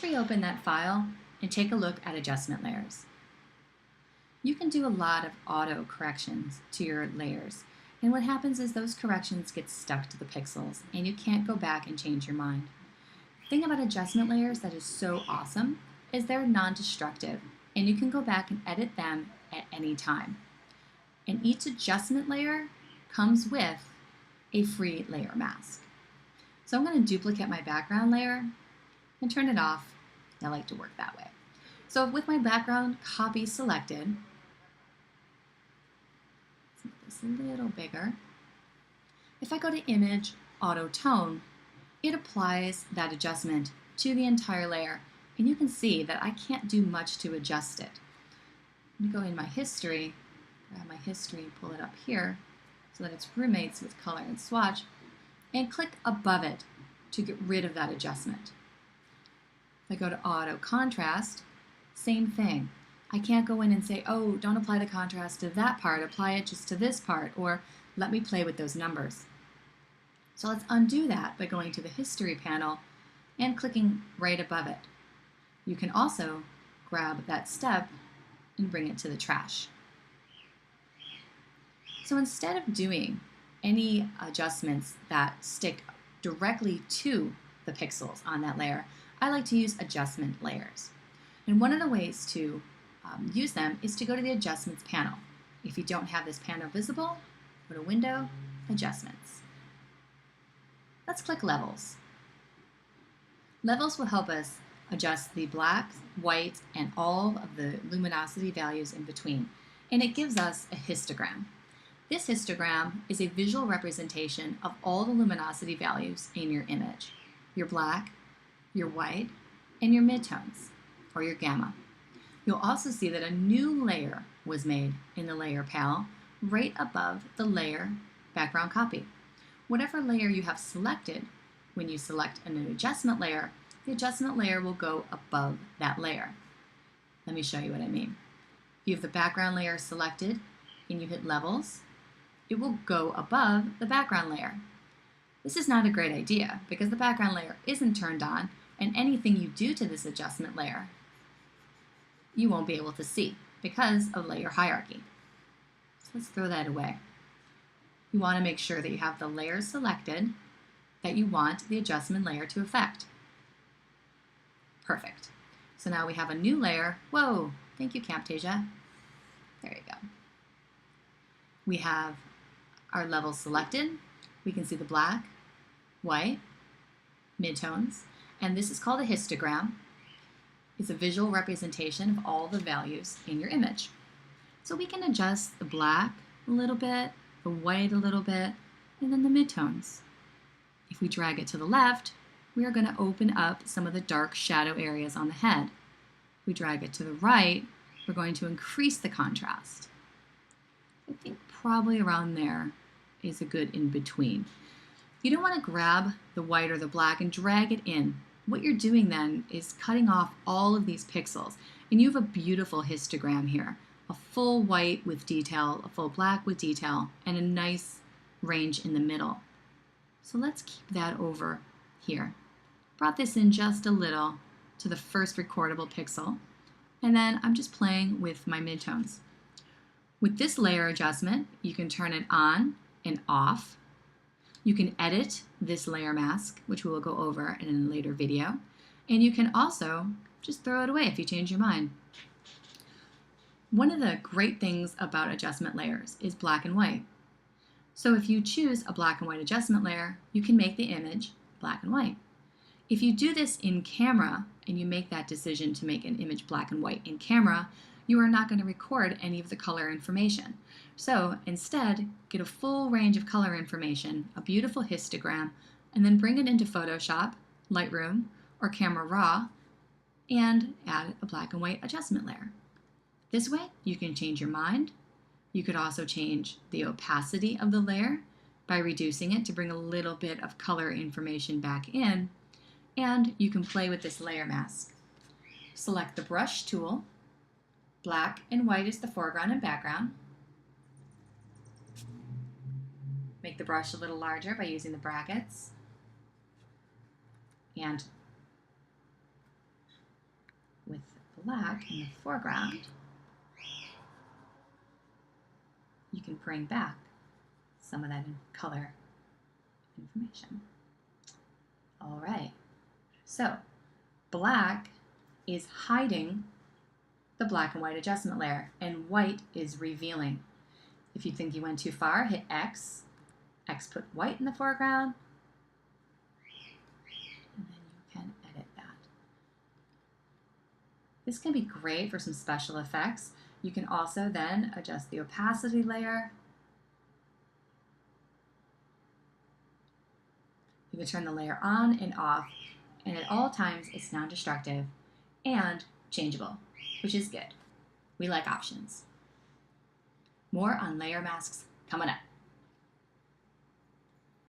Reopen that file and take a look at adjustment layers. You can do a lot of auto corrections to your layers, and what happens is those corrections get stuck to the pixels and you can't go back and change your mind. The thing about adjustment layers that is so awesome is they're non-destructive and you can go back and edit them at any time. And each adjustment layer comes with a free layer mask. So I'm going to duplicate my background layer and turn it off. I like to work that way. So with my background copy selected, let's make this a little bigger. If I go to Image, Auto Tone, it applies that adjustment to the entire layer, and you can see that I can't do much to adjust it. I'm going to go in my history, grab my history and pull it up here so that it's roommates with color and swatch, and click above it to get rid of that adjustment. If I go to Auto Contrast, same thing. I can't go in and say, oh, don't apply the contrast to that part, apply it just to this part, or let me play with those numbers. So let's undo that by going to the History panel and clicking right above it. You can also grab that step and bring it to the trash. So instead of doing any adjustments that stick directly to the pixels on that layer, I like to use adjustment layers. And one of the ways to use them is to go to the Adjustments panel. If you don't have this panel visible, go to Window, Adjustments. Let's click Levels. Levels will help us adjust the black, white, and all of the luminosity values in between. And it gives us a histogram. This histogram is a visual representation of all the luminosity values in your image. Your black, your white, and your midtones, or your gamma. You'll also see that a new layer was made in the layer panel right above the layer background copy. Whatever layer you have selected, when you select an adjustment layer, the adjustment layer will go above that layer. Let me show you what I mean. If you have the background layer selected and you hit Levels, it will go above the background layer. This is not a great idea because the background layer isn't turned on, and anything you do to this adjustment layer, you won't be able to see because of layer hierarchy. So let's throw that away. You want to make sure that you have the layers selected that you want the adjustment layer to affect. Perfect. So now we have a new layer. Whoa, thank you, Camtasia. There you go. We have our levels selected. We can see the black, white, midtones, and this is called a histogram. It's a visual representation of all the values in your image. So we can adjust the black a little bit, the white a little bit, and then the midtones. If we drag it to the left, we are going to open up some of the dark shadow areas on the head. If we drag it to the right, we're going to increase the contrast. I think probably around there is a good in between. You don't want to grab the white or the black and drag it in. What you're doing then is cutting off all of these pixels, and you have a beautiful histogram here. A full white with detail, a full black with detail, and a nice range in the middle. So let's keep that over here. Brought this in just a little to the first recordable pixel, and then I'm just playing with my midtones. With this layer adjustment, you can turn it on and off. You can edit this layer mask, which we will go over in a later video, and you can also just throw it away if you change your mind. One of the great things about adjustment layers is black and white. So if you choose a black and white adjustment layer, you can make the image black and white. If you do this in camera and you make that decision to make an image black and white in camera, you are not going to record any of the color information. So instead, get a full range of color information, a beautiful histogram, and then bring it into Photoshop, Lightroom, or Camera Raw, and add a black and white adjustment layer. This way, you can change your mind. You could also change the opacity of the layer by reducing it to bring a little bit of color information back in, and you can play with this layer mask. Select the brush tool. Black and white is the foreground and background. Make the brush a little larger by using the brackets. And with black in the foreground, you can bring back some of that color information. All right, so black is hiding the black and white adjustment layer, and white is revealing. If you think you went too far, hit X. X put white in the foreground, and then you can edit that. This can be great for some special effects. You can also then adjust the opacity layer. You can turn the layer on and off, and at all times it's non-destructive and changeable, which is good. We like options. More on layer masks coming up.